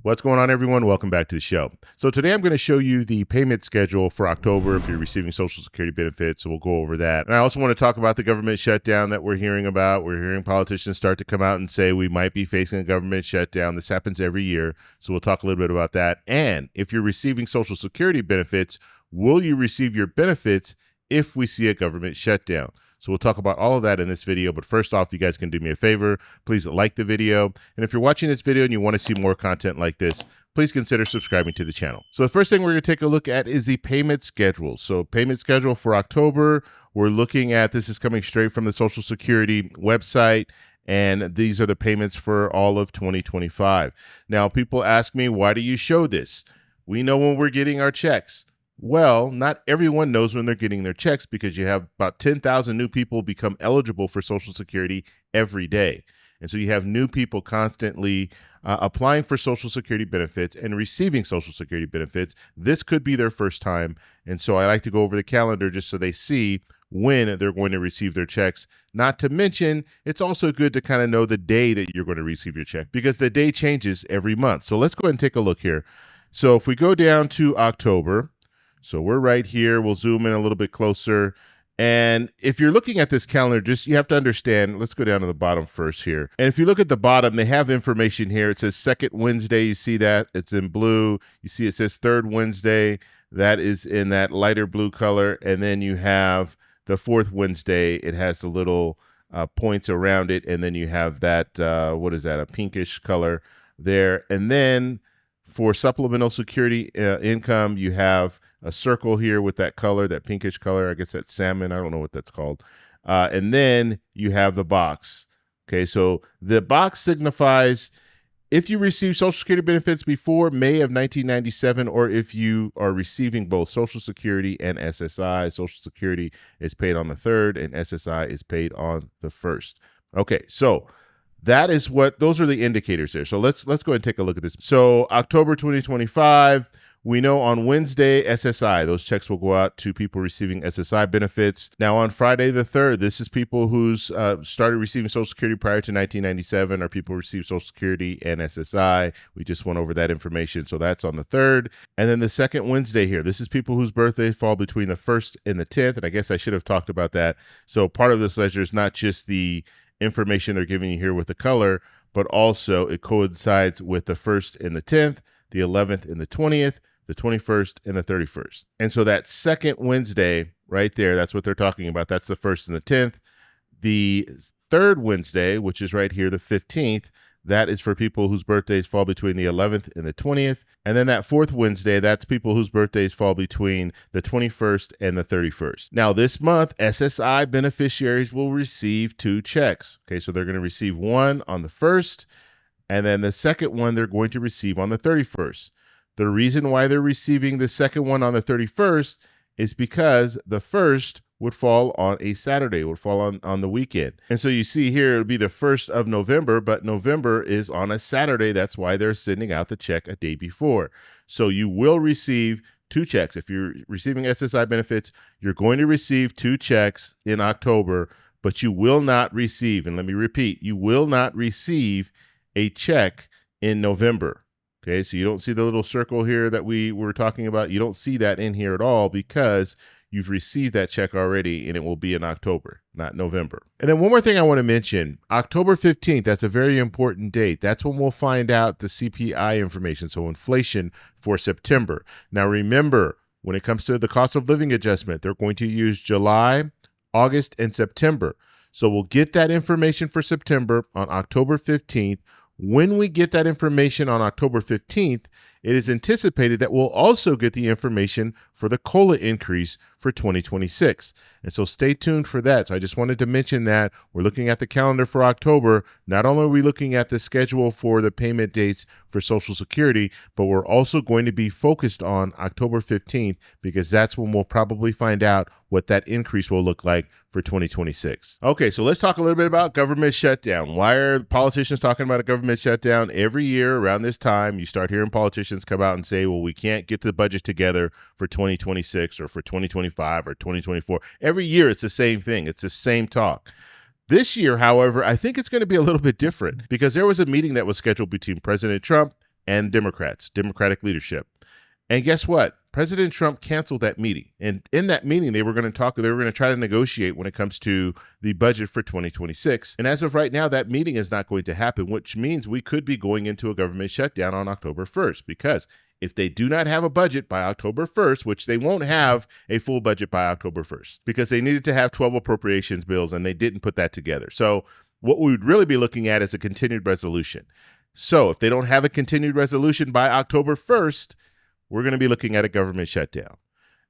What's going on, everyone? Welcome back to the show. So today I'm going to show you the payment schedule for October if you're receiving Social Security benefits. So we'll go over that. And I also want to talk about the government shutdown that we're hearing about. We're hearing politicians start to come out and say we might be facing a government shutdown. This happens every year. So we'll talk a little bit about that. And if you're receiving Social Security benefits, will you receive your benefits if we see a government shutdown? So we'll talk about all of that in this video. But first off, you guys can do me a favor. Please like the video. And if you're watching this video and you want to see more content like this, please consider subscribing to the channel. So the first thing we're going to take a look at is the payment schedule. So payment schedule for October, we're looking at, this is coming straight from the Social Security website. And these are the payments for all of 2025. Now, people ask me, why do you show this? We know when we're getting our checks. Well, not everyone knows when they're getting their checks because you have about 10,000 new people become eligible for Social Security every day. And so you have new people constantly applying for Social Security benefits and receiving Social Security benefits. This could be their first time. And so I like to go over the calendar just so they see when they're going to receive their checks. Not to mention, it's also good to kind of know the day that you're going to receive your check because the day changes every month. So let's go ahead and take a look here. So if we go down to October, so we're right here. We'll zoom in a little bit closer. And if you're looking at this calendar, just you have to understand, let's go down to the bottom first here. And if you look at the bottom, they have information here. It says second Wednesday. You see that? It's in blue. You see it says third Wednesday. That is in that lighter blue color. And then you have the fourth Wednesday. It has the little points around it. And then you have that, what is that? A pinkish color there. And then for supplemental security income, you have a circle here with that color, that pinkish color. I guess that's salmon. I don't know what that's called. And then you have the box. Okay, so the box signifies if you receive Social Security benefits before May of 1997, or if you are receiving both Social Security and SSI. Social Security is paid on the 3rd and SSI is paid on the 1st. Okay, so that is what, those are the indicators there. So let's go ahead and take a look at this. So October 2025, we know on Wednesday, SSI, those checks will go out to people receiving SSI benefits. Now on Friday the 3rd, this is people who's started receiving Social Security prior to 1997, or people who receive Social Security and SSI. We just went over that information. So that's on the 3rd. And then the second Wednesday here, this is people whose birthdays fall between the 1st and the 10th. And I guess I should have talked about that. So part of this ledger is not just the information they're giving you here with the color, but also it coincides with the 1st and the 10th, the 11th and the 20th, the 21st and the 31st. And so that second Wednesday right there, that's what they're talking about. That's the 1st and the 10th. The third Wednesday, which is right here, the 15th, that is for people whose birthdays fall between the 11th and the 20th. And then that fourth Wednesday, that's people whose birthdays fall between the 21st and the 31st. Now this month, SSI beneficiaries will receive 2 checks. Okay, so they're going to receive one on the 1st, and then the second one they're going to receive on the 31st. The reason why they're receiving the second one on the 31st is because the first would fall on a Saturday, would fall on the weekend. And so you see here, it would be the 1st of November, but November is on a Saturday. That's why they're sending out the check a day before. So you will receive 2 checks. If you're receiving SSI benefits, you're going to receive 2 checks in October, but you will not receive, and let me repeat, you will not receive a check in November. Okay, so you don't see the little circle here that we were talking about. You don't see that in here at all because you've received that check already, and it will be in October, not November. And then one more thing I want to mention, October 15th, that's a very important date. That's when we'll find out the CPI information, so inflation for September. Now remember, when it comes to the cost of living adjustment, they're going to use July, August, and September. So we'll get that information for September on October 15th. When we get that information on October 15th, it is anticipated that we'll also get the information for the COLA increase for 2026. And so stay tuned for that. So I just wanted to mention that we're looking at the calendar for October. Not only are we looking at the schedule for the payment dates for Social Security, but we're also going to be focused on October 15th because that's when we'll probably find out what that increase will look like for 2026. Okay, so let's talk a little bit about government shutdown. Why are politicians talking about a government shutdown? Every year around this time, you start hearing politicians come out and say, well, we can't get the budget together for 2026 or for 2025 or 2024. Every year it's the same thing. It's the same talk. This year, however, I think it's going to be a little bit different because there was a meeting that was scheduled between President Trump, and Democratic leadership. And guess what? President Trump canceled that meeting. And in that meeting, they were going to try to negotiate when it comes to the budget for 2026. And as of right now, that meeting is not going to happen, which means we could be going into a government shutdown on October 1st, because if they do not have a budget by October 1st, which they won't have a full budget by October 1st, because they needed to have 12 appropriations bills and they didn't put that together. So what we would really be looking at is a continued resolution. So if they don't have a continued resolution by October 1st, we're going to be looking at a government shutdown.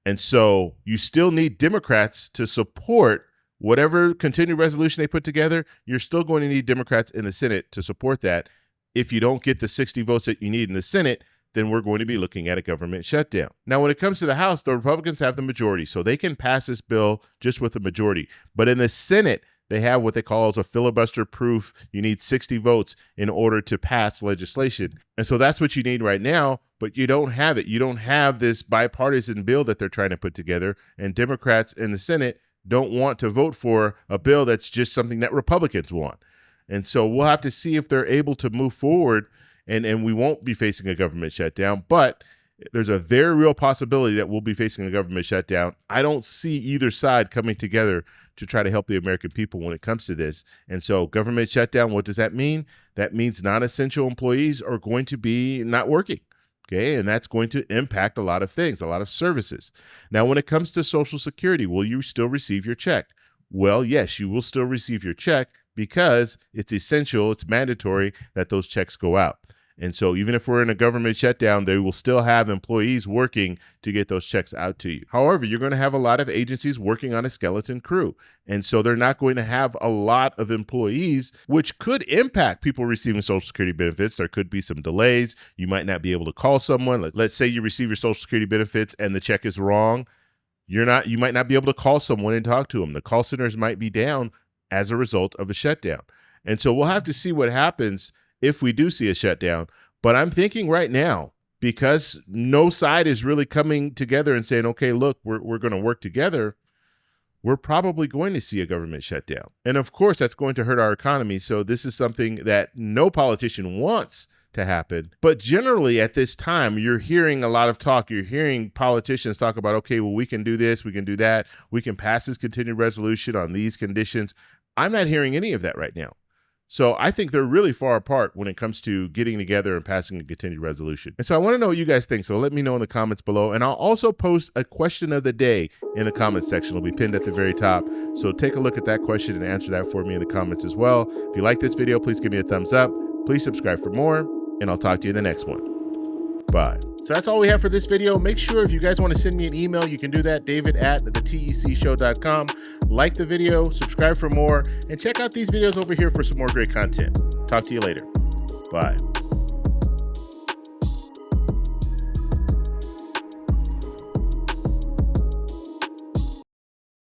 And so you still need Democrats to support whatever continued resolution they put together. You're still going to need Democrats in the Senate to support that. If you don't get the 60 votes that you need in the Senate, then we're going to be looking at a government shutdown. Now, when it comes to the House, the Republicans have the majority, so they can pass this bill just with a majority. But in the Senate, they have what they call as a filibuster proof. You need 60 votes in order to pass legislation. And so that's what you need right now, but you don't have it. You don't have this bipartisan bill that they're trying to put together, and Democrats in the Senate don't want to vote for a bill that's just something that Republicans want. And so we'll have to see if they're able to move forward, and we won't be facing a government shutdown, but there's a very real possibility that we'll be facing a government shutdown. I don't see either side coming together to try to help the American people when it comes to this. And so government shutdown, what does that mean? That means non-essential employees are going to be not working. Okay, and that's going to impact a lot of things, a lot of services. Now, when it comes to Social Security, will you still receive your check? Well, yes, you will still receive your check because it's essential, it's mandatory that those checks go out. And so even if we're in a government shutdown, they will still have employees working to get those checks out to you. However, you're going to have a lot of agencies working on a skeleton crew. And so they're not going to have a lot of employees, which could impact people receiving Social Security benefits. There could be some delays. You might not be able to call someone. Let's say you receive your Social Security benefits and the check is wrong. You might not be able to call someone and talk to them. The call centers might be down as a result of a shutdown. And so we'll have to see what happens if we do see a shutdown. But I'm thinking right now, because no side is really coming together and saying, okay, look, we're going to work together, we're probably going to see a government shutdown. And of course, that's going to hurt our economy. So this is something that no politician wants to happen. But generally at this time, you're hearing a lot of talk. You're hearing politicians talk about, okay, well, we can do this, we can do that, we can pass this continued resolution on these conditions. I'm not hearing any of that right now. So I think they're really far apart when it comes to getting together and passing a continued resolution. And so I want to know what you guys think. So let me know in the comments below. And I'll also post a question of the day in the comments section. It'll be pinned at the very top. So take a look at that question and answer that for me in the comments as well. If you like this video, please give me a thumbs up. Please subscribe for more, and I'll talk to you in the next one. Bye. So that's all we have for this video. Make sure if you guys want to send me an email, you can do that, david@thetecshow.com. Like the video, subscribe for more, and check out these videos over here for some more great content. Talk to you later. Bye.